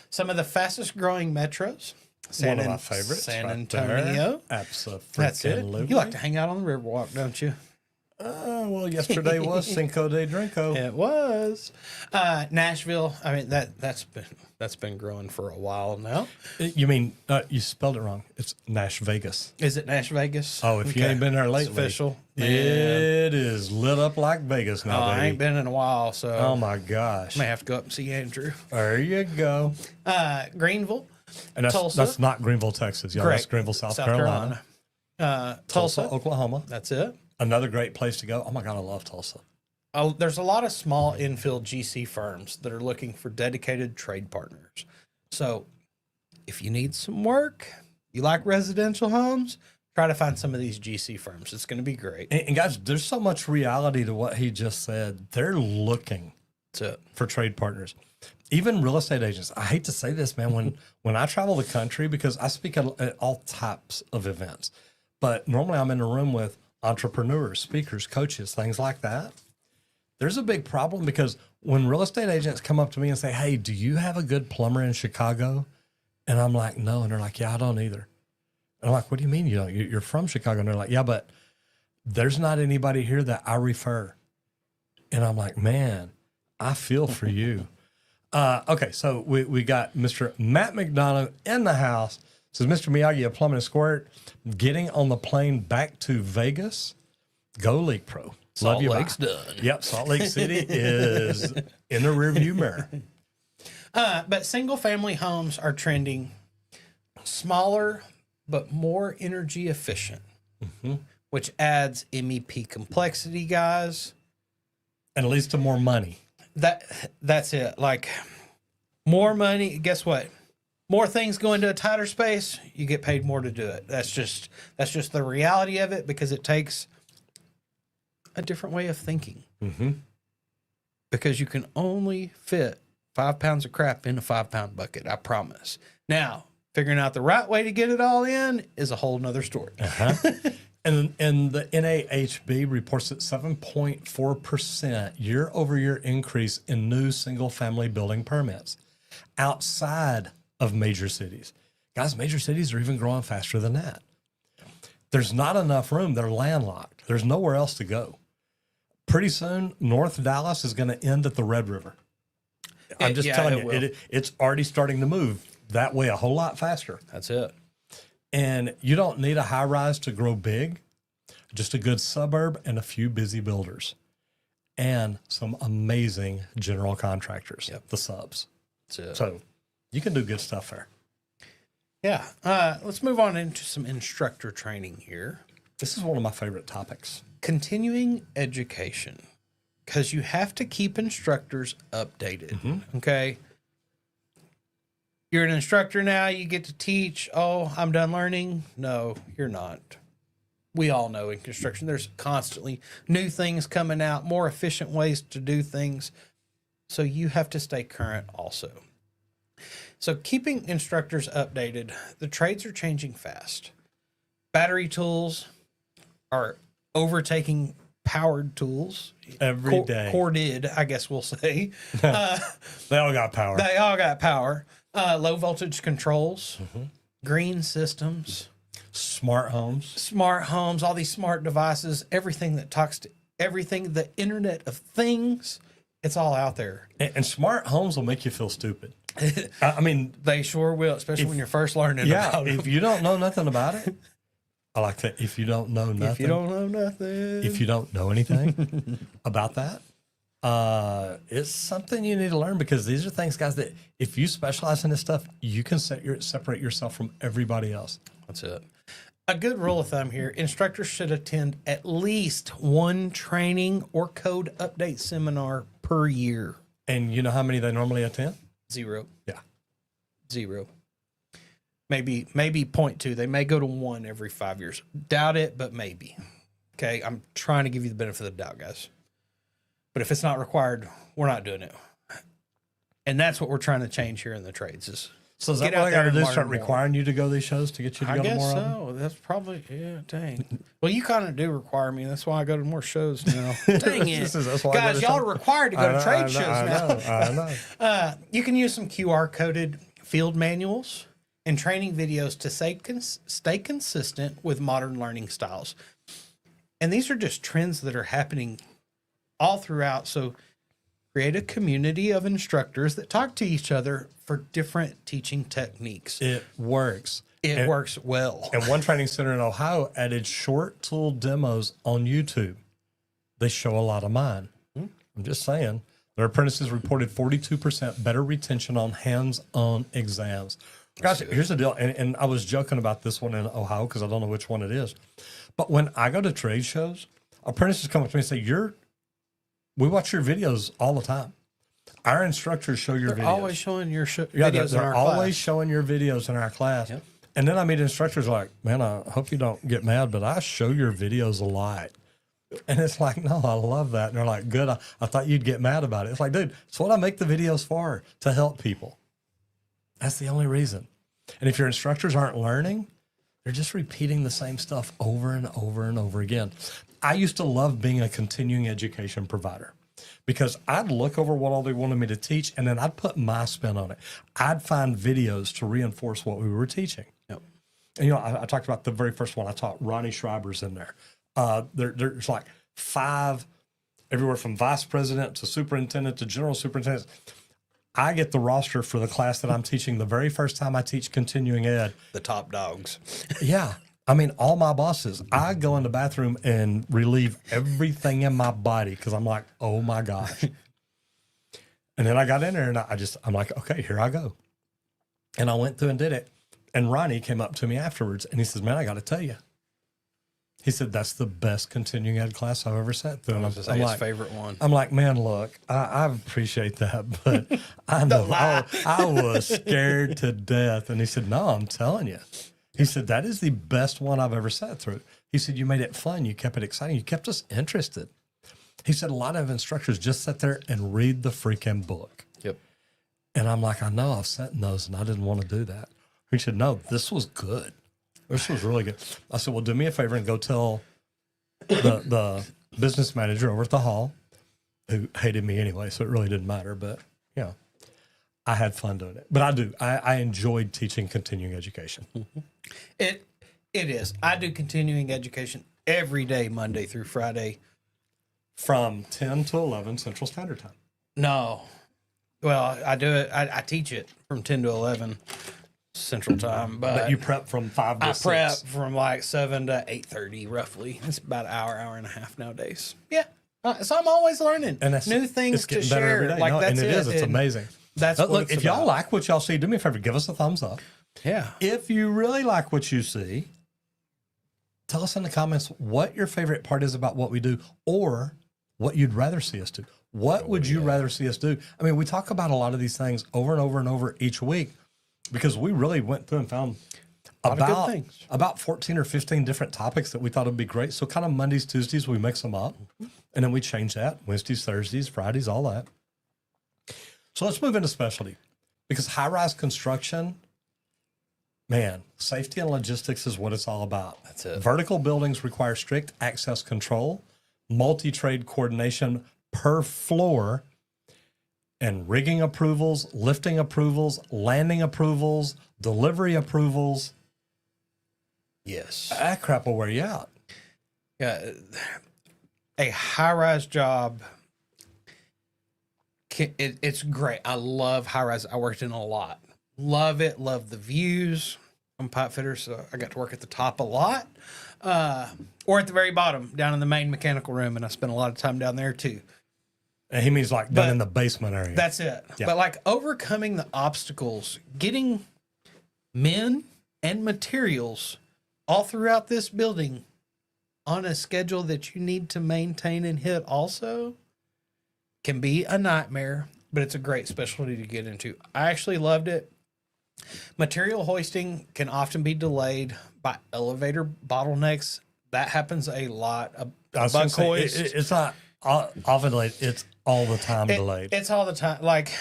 Some of the fastest growing metros, One of my favorites. San right Antonio. there. Absolutely. That's it. You like to hang out on the Riverwalk, don't you? Well, yesterday was Cinco de Drinko. It was. Nashville. I mean that's been growing for a while now. You mean you spelled it wrong? It's Nash Vegas. Is it Nash Vegas? Oh, if you ain't been there It's lately, official. it is lit up like Vegas Oh, now, I baby. ain't been in a while, so Oh my gosh! may have to go up and see Andrew. There you go. Greenville, And that's Tulsa. that's not Greenville, Texas. Y'all, that's Correct. Greenville, South Carolina. Tulsa. Oklahoma. That's it. Another great place to go. Oh my God, I love Tulsa. There's a lot of small infill GC firms that are looking for dedicated trade partners. So if you need some work, you like residential homes, try to find some of these GC firms. It's going to be great. And guys, there's so much reality to what he just said. They're looking That's it. for trade partners. Even real estate agents. I hate to say this, man, when I travel the country, because I speak at all types of events, but normally I'm in a room with entrepreneurs, speakers, coaches, things like that. There's a big problem because when real estate agents come up to me and say, hey, do you have a good plumber in Chicago? And I'm like, no. And they're like, yeah, I don't either. And I'm like, what do you mean you don't? You're from Chicago. And they're like, yeah, but there's not anybody here that I refer. And I'm like, man, I feel for you. Okay, so we got Mr. Matt McDonough in the house. Says, Mr. Miyagi of Plumbing and Squirt, getting on the plane back to Vegas. Go League Pro. Salt Love you. Lake's bye. done. Yep, Salt Lake City is in the rearview mirror. But single family homes are trending smaller, but more energy efficient, which adds MEP complexity, guys. And leads to more money. That's it. Like more money. Guess what? More things go into a tighter space. You get paid more to do it. That's just the reality of it because it takes a different way of thinking. Because you can only fit 5 pounds of crap in a 5-pound bucket. I promise. Now, figuring out the right way to get it all in is a whole nother story. And the NAHB reports that 7.4% year-over-year increase in new single-family building permits outside of major cities. Guys, major cities are even growing faster than that. There's not enough room. They're landlocked. There's nowhere else to go. Pretty soon, North Dallas is going to end at the Red River. I'm just telling you, it's already starting to move that way a whole lot faster. That's it. And you don't need a high rise to grow big, just a good suburb and a few busy builders and some amazing general contractors, the subs. That's it. So you can do good stuff there. Yeah. Let's move on into some instructor training here. This is one of my favorite topics. Continuing education, because you have to keep instructors updated. Okay. You're an instructor now, you get to teach. Oh, I'm done learning. No, you're not. We all know in construction, there's constantly new things coming out, more efficient ways to do things. So you have to stay current also. So keeping instructors updated, the trades are changing fast. Battery tools are overtaking powered tools Every day. Corded, I guess we'll say. They all got power. They all got power. Low voltage controls, green systems, Smart homes. all these smart devices, everything that talks to everything, the Internet of Things, it's all out there. And smart homes will make you feel stupid. I mean, They sure will, especially when you're first learning about it. if you don't know nothing about it, I like that. If you don't know nothing. If you don't know nothing. If you don't know anything about that, It's something you need to learn because these are things, guys, that if you specialize in this stuff, you can separate yourself from everybody else. That's it. A good rule of thumb here, instructors should attend at least one training or code update seminar per year. And you know how many they normally attend? 0. Yeah. 0. Maybe 0.2. They may go to 1 every 5 years. Doubt it, but maybe. Okay, I'm trying to give you the benefit of the doubt, guys. But if it's not required, we're not doing it. And that's what we're trying to change here in the trades is So is that get what out I there got to and do? learn Start more. requiring you to go to these shows to get you to I go to guess more of them? so. That's probably, yeah, dang. Well, you kind of do require me. That's why I go to more shows now. Dang it. That's why I go Guys, to y'all shows. are required to go to trade shows now. I know. You can use some QR coded field manuals and training videos to stay consistent with modern learning styles. And these are just trends that are happening all throughout. So create a community of instructors that talk to each other for different teaching techniques. It works. It works well. And one training center in Ohio added short tool demos on YouTube. They show a lot of mine. I'm just saying. Their apprentices reported 42% better retention on hands-on exams. Guys, here's the deal. And I was joking about this one in Ohio because I don't know which one it is. But when I go to trade shows, apprentices come up to me and say, we watch your videos all the time. Our instructors show your They're videos. always showing your Yeah, videos in they're our always class. showing your videos in our class. Yep. And then I meet instructors like, man, I hope you don't get mad, but I show your videos a lot. And it's like, no, I love that. And they're like, good. I thought you'd get mad about it. It's like, dude, it's what I make the videos for, to help people. That's the only reason. And if your instructors aren't learning, they're just repeating the same stuff over and over and over again. I used to love being a continuing education provider because I'd look over what all they wanted me to teach and then I'd put my spin on it. I'd find videos to reinforce what we were teaching. Yep. And, I talked about the very first one. I taught Ronnie Schreiber's in there. There's like 5, everywhere from vice president to superintendent to general superintendent. I get the roster for the class that I'm teaching the very first time I teach continuing ed. The top dogs. Yeah. I mean, all my bosses, I go in the bathroom and relieve everything in my body because I'm like, oh my gosh. And then I got in there and I'm like, okay, here I go. And I went through and did it. And Ronnie came up to me afterwards and he says, man, I got to tell you. He said, that's the best continuing ed class I've ever sat through. And That's his I'm like, favorite one. I'm like, man, look, I appreciate that, but I know I was scared to death. And he said, no, I'm telling you. He said, that is the best one I've ever sat through. He said, you made it fun. You kept it exciting. You kept us interested. He said, a lot of instructors just sit there and read the freaking book. Yep. And I'm like, I know I've sat in those and I didn't want to do that. He said, no, this was good. This was really good. I said, well, do me a favor and go tell the business manager over at the hall, who hated me anyway, so it really didn't matter. But, I had fun doing it. But I do. I enjoyed teaching continuing education. It is. I do continuing education every day, Monday through Friday. From 10 to 11 Central Standard Time. No. Well, I do it. I teach it from 10 to 11 Central Time. But you prep from 5 to I 6. prep from like 7 to 8:30 roughly. It's about an hour and a half nowadays. Yeah. So I'm always learning And that's, new it's things to getting better every share. day. Like No, that's and it is. It's And amazing. That's Look, what it's if y'all about. like what y'all see, do me a favor, give us a thumbs up. Yeah. If you really like what you see, tell us in the comments what your favorite part is about what we do or what you'd rather see us do. What would you rather see us do? I mean, we talk about a lot of these things over and over and over each week because we really went through and found lot of good things. about 14 or 15 different topics that we thought would be great. So kind of Mondays, Tuesdays, we mix them up and then we change that. Wednesdays, Thursdays, Fridays, all that. So let's move into specialty because high-rise construction, man, safety and logistics is what it's all about. That's it. Vertical buildings require strict access control, multi-trade coordination per floor, and rigging approvals, lifting approvals, landing approvals, delivery approvals. Yes. That crap will wear you out. Yeah. A high-rise job. It's great. I love high-rise. I worked in a lot. Love it. Love the views. I'm a pipe fitter, so I got to work at the top a lot. Or at the very bottom, down in the main mechanical room, and I spent a lot of time down there too. And he means like down in the basement area. That's it. But like overcoming the obstacles, getting men and materials all throughout this building on a schedule that you need to maintain and hit also can be a nightmare, but it's a great specialty to get into. I actually loved it. Material hoisting can often be delayed by elevator bottlenecks. That happens a lot. Bunk hoist. It's not often delayed. It's all the time delayed. It's all the time. Like,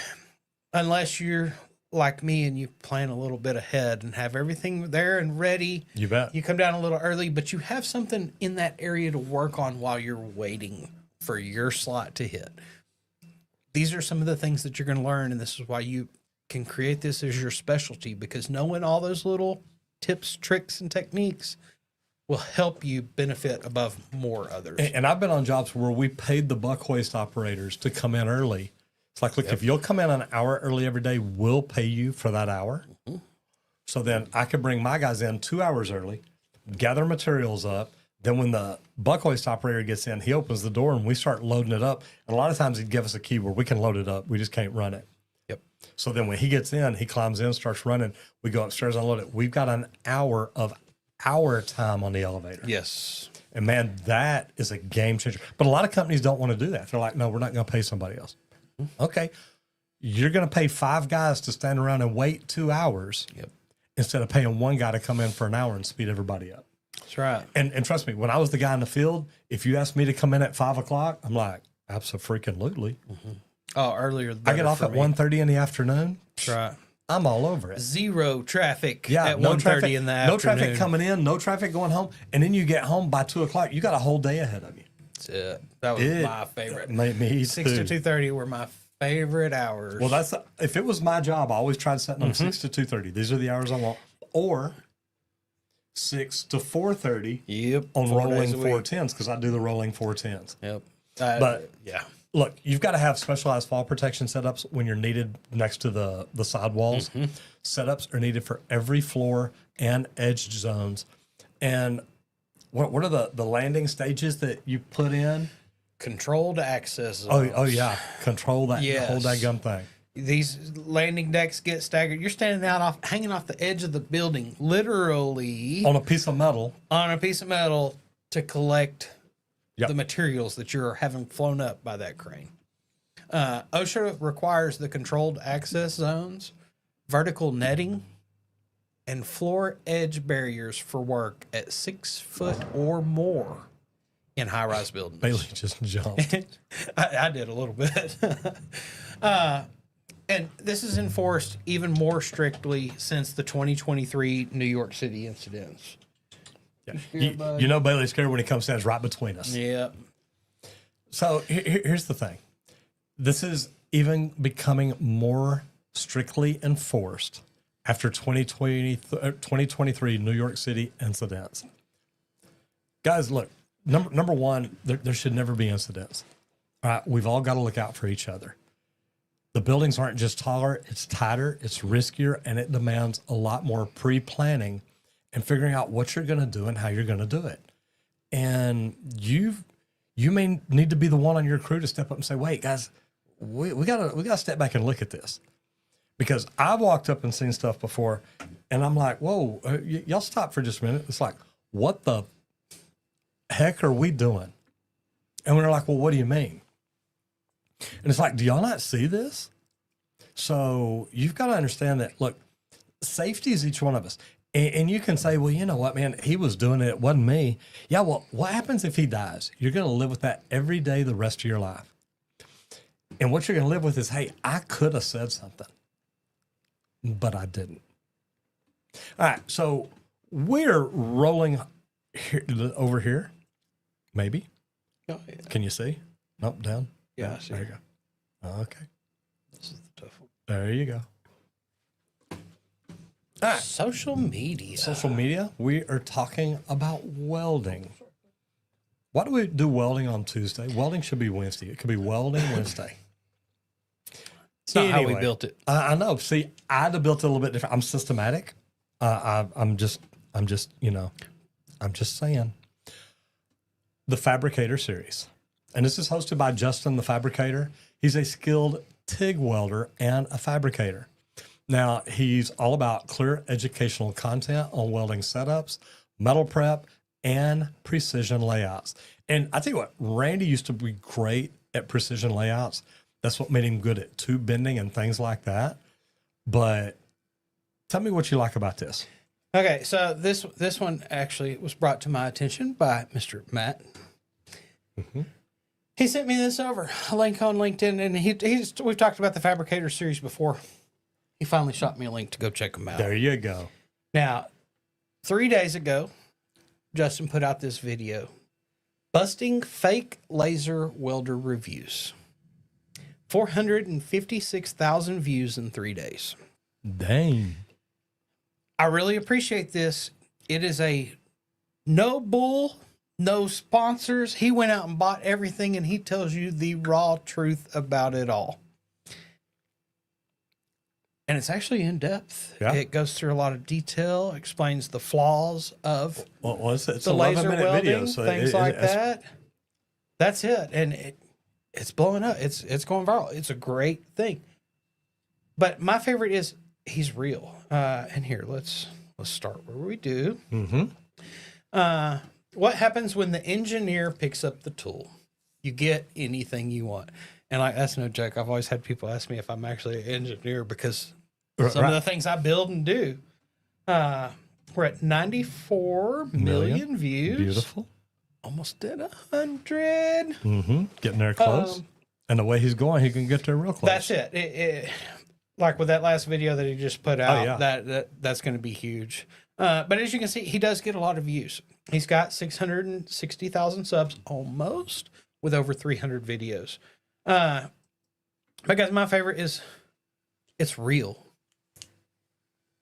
unless you're like me and you plan a little bit ahead and have everything there and ready. You bet. You come down a little early, but you have something in that area to work on while you're waiting for your slot to hit. These are some of the things that you're going to learn, and this is why you can create this as your specialty, because knowing all those little tips, tricks, and techniques will help you benefit above more others. And I've been on jobs where we paid the buck hoist operators to come in early. It's like, look, if you'll come in an hour early every day, we'll pay you for that hour. Mm-hmm. So then I could bring my guys in 2 hours early, gather materials up. Then when the buck hoist operator gets in, he opens the door and we start loading it up. And a lot of times he'd give us a key where we can load it up. We just can't run it. Yep. So then when he gets in, he climbs in, starts running. We go upstairs, unload it. We've got an hour of our time on the elevator. Yes. And man, that is a game changer. But a lot of companies don't want to do that. They're like, no, we're not going to pay somebody else. Okay. You're going to pay 5 guys to stand around and wait 2 hours instead of paying one guy to come in for an hour and speed everybody up. That's right. And trust me, when I was the guy in the field, if you asked me to come in at 5 o'clock, I'm like, absolutely. Mm-hmm. Oh, earlier. I get off at 1:30 in the afternoon. That's right. I'm all over it. Zero traffic no at 1:30 traffic, in the afternoon. no traffic coming in, no traffic going home. And then you get home by 2 o'clock. You got a whole day ahead of you. That's it. That was my favorite. Me 6 to 2:30 were my favorite hours. Well, if it was my job, I always tried setting them 6 to 2:30. These are the hours I want. Or 6 to 4:30. Yep. On rolling 410s, because I do the rolling 410s. Yep. But look, you've got to have specialized fall protection setups when you're needed next to the sidewalls. Setups are needed for every floor and edge zones. And what are the landing stages that you put in? Controlled access zones. Oh yeah, control that whole daggum thing. These landing decks get staggered. You're standing hanging off the edge of the building, literally on a piece of metal. To collect the materials that you're having flown up by that crane. OSHA requires the controlled access zones, vertical netting, and floor edge barriers for work at 6 foot or more in high-rise buildings. Bailey just jumped. I did a little bit. And this is enforced even more strictly since the 2023 New York City incidents. Yeah. You know Bailey's scared when he comes down, is right between us. Yeah. So here's the thing. This is even becoming more strictly enforced after 2023 New York City incidents. Guys, look, number one, there should never be incidents. All right, we've all got to look out for each other. The buildings aren't just taller, it's tighter, it's riskier, and it demands a lot more pre-planning and figuring out what you're going to do and how you're going to do it. And you may need to be the one on your crew to step up and say, wait, guys, we gotta step back and look at this. Because I've walked up and seen stuff before, and I'm like, whoa, y'all stop for just a minute. It's like, what the heck are we doing? And we're like, well, what do you mean? And it's like, do y'all not see this? So you've got to understand that, look, safety is each one of us. And you can say, well, you know what, man, he was doing it. It wasn't me. Yeah, well, what happens if he dies? You're going to live with that every day the rest of your life. And what you're going to live with is, hey, I could have said something, but I didn't. All right, so we're rolling over here, maybe. Oh, yeah. Can you see? Nope, down. Yeah, I see. There you go. Okay. This is the tough one. There you go. All right. Social media. Social media, we are talking about welding. Why do we do welding on Tuesday? Welding should be Wednesday. It could be welding Wednesday. It's not how we built it. I know. See, I had to build it a little bit different. I'm systematic. I'm just saying. The Fabricator series. and this is hosted by Justin the Fabricator. He's a skilled TIG welder and a fabricator. Now, he's all about clear educational content on welding setups, metal prep, and precision layouts. And I tell you what, Randy used to be great at precision layouts. That's what made him good at tube bending and things like that. But tell me what you like about this. Okay, so this one actually was brought to my attention by Mr. Matt. He sent me this over, a link on LinkedIn, and we've talked about the Fabricator series before. He finally shot me a link to go check them out. There you go. Now, 3 days ago, Justin put out this video, busting fake laser welder reviews. 456,000 views in 3 days. Dang. I really appreciate this. It is a no bull, no sponsors. He went out and bought everything, and he tells you the raw truth about it all. And it's actually in depth. Yeah. It goes through a lot of detail, explains the flaws of What was it? It's the laser 11-minute welding, video, so things like it's- that. That's it. And it's blowing up. It's going viral. It's a great thing. But my favorite is he's real. And here, let's start where we do. What happens when the engineer picks up the tool? You get anything you want. And like, that's no joke. I've always had people ask me if I'm actually an engineer because some of the things I build and do. We're at 94 million views. Beautiful. Almost at 100. Getting there close. And the way he's going, he can get there real close. That's it. Like with that last video that he just put out, yeah. that's going to be huge. But as you can see, he does get a lot of views. He's got 660,000 subs almost with over 300 videos. But guys, my favorite is it's real.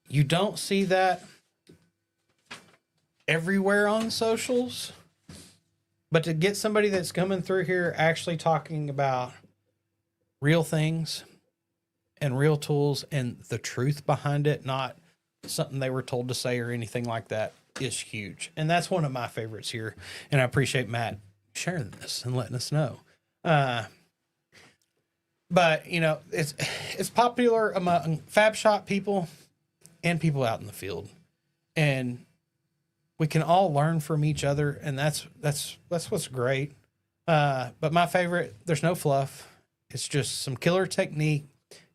You don't see that everywhere on socials. But to get somebody that's coming through here actually talking about real things and real tools and the truth behind it, not something they were told to say or anything like that, is huge. And that's one of my favorites here. And I appreciate Matt sharing this and letting us know. But, you know, it's popular among fab shop people and people out in the field. And we can all learn from each other, and that's what's great. But my favorite, there's no fluff. It's just some killer technique,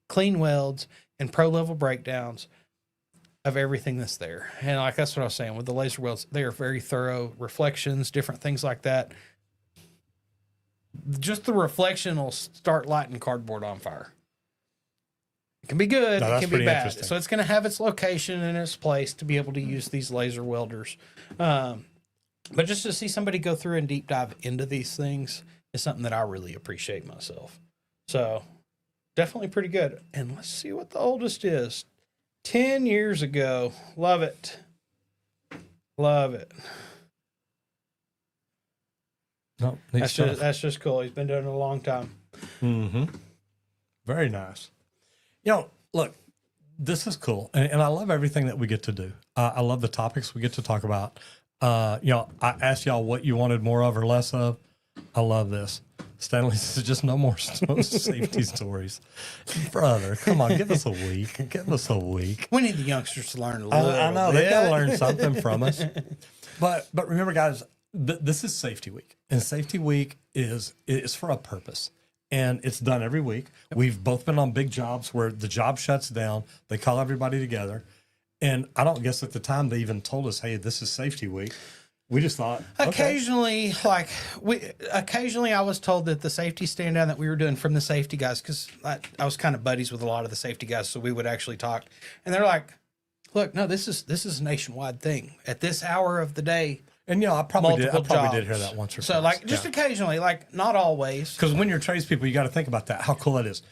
clean welds, and pro level breakdowns of everything that's there. And like that's what I was saying with the laser welds, they are very thorough, reflections, different things like that. Just the reflection will start lighting cardboard on fire. It can be good, No, it can be bad. interesting. So it's going to have its location and its place to be able to use these laser welders. But just to see somebody go through and deep dive into these things is something that I really appreciate myself. So definitely pretty good. And let's see what the oldest is. 10 years ago. Love it. Love it. No, neat stuff. That's just cool. He's been doing it a long time. Very nice. You know, look, this is cool. And I love everything that we get to do. I love the topics we get to talk about. You know, I asked y'all what you wanted more of or less of. I love this. Stanley says just no more safety stories. Brother, come on, give us a week. Give us a week. We need the youngsters to learn a little I know bit. they got to learn something from us. But remember, guys, this is Safety Week, and Safety Week is for a purpose, and it's done every week. We've both been on big jobs where the job shuts down. They call everybody together, and I don't guess at the time they even told us, "Hey, this is Safety Week." We just thought Occasionally, occasionally I was told that the safety stand down that we were doing from the safety guys, because I was kind of buddies with a lot of the safety guys, so we would actually talk, and they're like, "Look, no, this is a nationwide thing at this hour of the day." And I probably did Multiple hear jobs. that once or so. twice. Like just occasionally, like not always. Because when you're tradespeople, you got to think about that. How cool it is.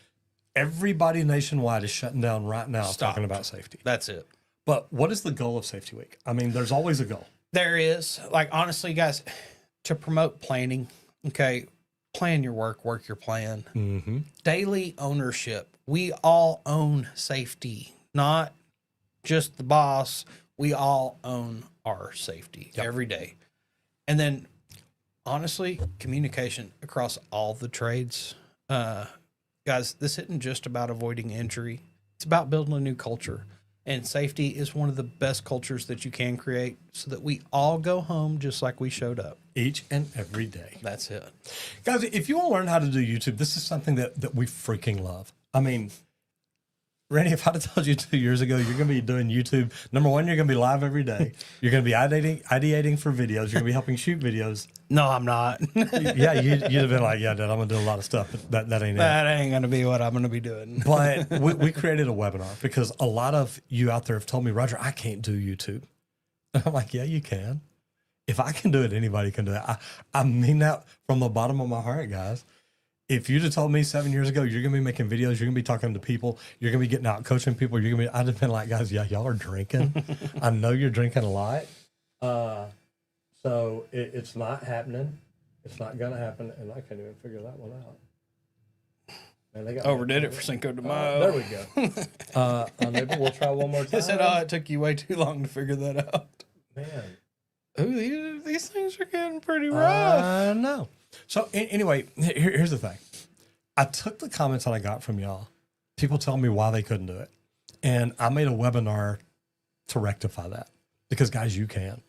Everybody nationwide is shutting down right now talking about safety. That's it. But what is the goal of Safety Week? I mean, there's always a goal. There is, like, honestly, guys, to promote planning, okay, plan your work your plan. Daily ownership. We all own safety, not just the boss. We all own our safety every day. And then Honestly, communication across all the trades. Guys, this isn't just about avoiding injury. It's about building a new culture. And safety is one of the best cultures that you can create so that we all go home just like we showed up. Each and every day. That's it. Guys, if you want to learn how to do YouTube, this is something that we freaking love. I mean, Randy, if I'd have told you 2 years ago you're going to be doing YouTube, number one, you're going to be live every day. You're going to be ideating for videos. You're going to be helping shoot videos. No, I'm not. Yeah, you'd have been like, yeah, Dad, I'm going to do a lot of stuff, but that ain't it. That ain't going to be what I'm going to be doing. But we created a webinar because a lot of you out there have told me, Roger, I can't do YouTube. And I'm like, yeah, you can. If I can do it, anybody can do it. I mean that from the bottom of my heart, guys. If you'd have told me 7 years ago, you're going to be making videos, you're going to be talking to people, you're going to be getting out coaching people, you're going to be, I'd have been like, guys, yeah, y'all are drinking. I know you're drinking a lot. So it's not happening. It's not going to happen. And I can't even figure that one out. Man, they got Overdid it for Cinco de Mayo. there we go. Maybe we'll try one more time. I said, oh, it took you way too long to figure that out. Man. Ooh, these things are getting pretty rough. I know. So anyway, here's the thing. I took the comments that I got from y'all, people telling me why they couldn't do it. And I made a webinar to rectify that because, guys, you can.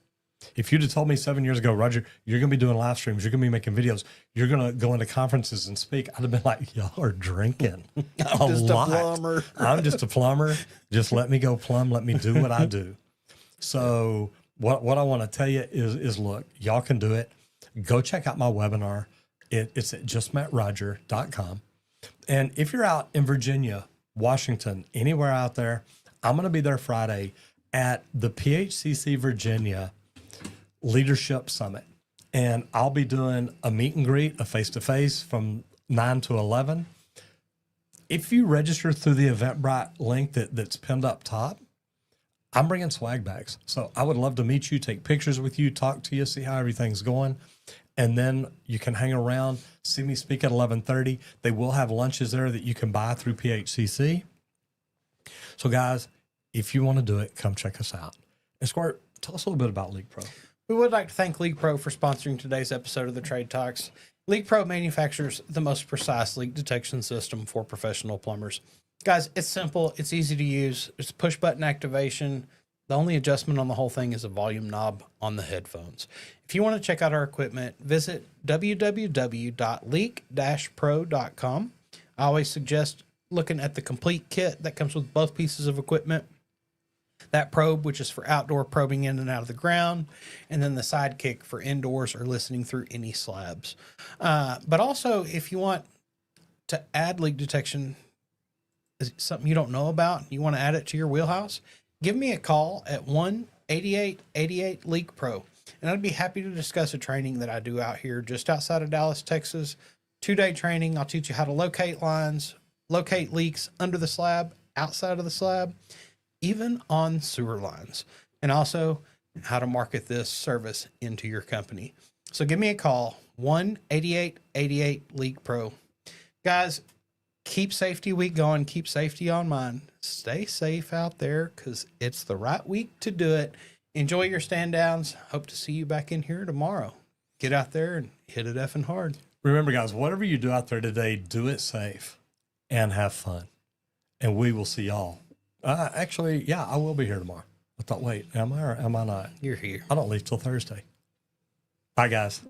If you'd have told me 7 years ago, Roger, you're going to be doing live streams, you're going to be making videos, you're going to go into conferences and speak, I'd have been like, y'all are drinking I'm just a plumber. I'm just a plumber. Just let me go plumb. Let me do what I do. So what I want to tell you is look, y'all can do it. Go check out my webinar. It's at justmattroger.com. And if you're out in Virginia, Washington, anywhere out there, I'm going to be there Friday at the PHCC Virginia Leadership Summit. And I'll be doing a meet and greet, a face-to-face from 9 to 11. If you register through the Eventbrite link that's pinned up top, I'm bringing swag bags. So I would love to meet you, take pictures with you, talk to you, see how everything's going. And then you can hang around, see me speak at 11:30. They will have lunches there that you can buy through PHCC. So guys, if you want to do it, come check us out. And Squirt, tell us a little bit about League Pro. We would like to thank League Pro for sponsoring today's episode of the Trade Talks. League Pro manufactures the most precise leak detection system for professional plumbers. Guys, it's simple. It's easy to use. It's push button activation. The only adjustment on the whole thing is a volume knob on the headphones. If you want to check out our equipment, visit www.leak-pro.com. I always suggest looking at the complete kit that comes with both pieces of equipment. That probe, which is for outdoor probing in and out of the ground, and then the sidekick for indoors or listening through any slabs. But also, if you want to add leak detection, is it something you don't know about, you want to add it to your wheelhouse, give me a call at 1-8888-LEAK-PRO, and I'd be happy to discuss a training that I do out here just outside of Dallas, Texas. 2-day training. I'll teach you how to locate lines, locate leaks under the slab, outside of the slab, even on sewer lines, and also how to market this service into your company. So give me a call, 1-8888-LEAK-PRO. Guys, keep Safety Week going. Keep safety on mind. Stay safe out there because it's the right week to do it. Enjoy your stand downs. Hope to see you back in here tomorrow. Get out there and hit it effing hard. Remember, guys, whatever you do out there today, do it safe and have fun. And we will see y'all. Actually, yeah, I will be here tomorrow. I thought, wait, am I or am I not? You're here. I don't leave till Thursday. Bye, guys.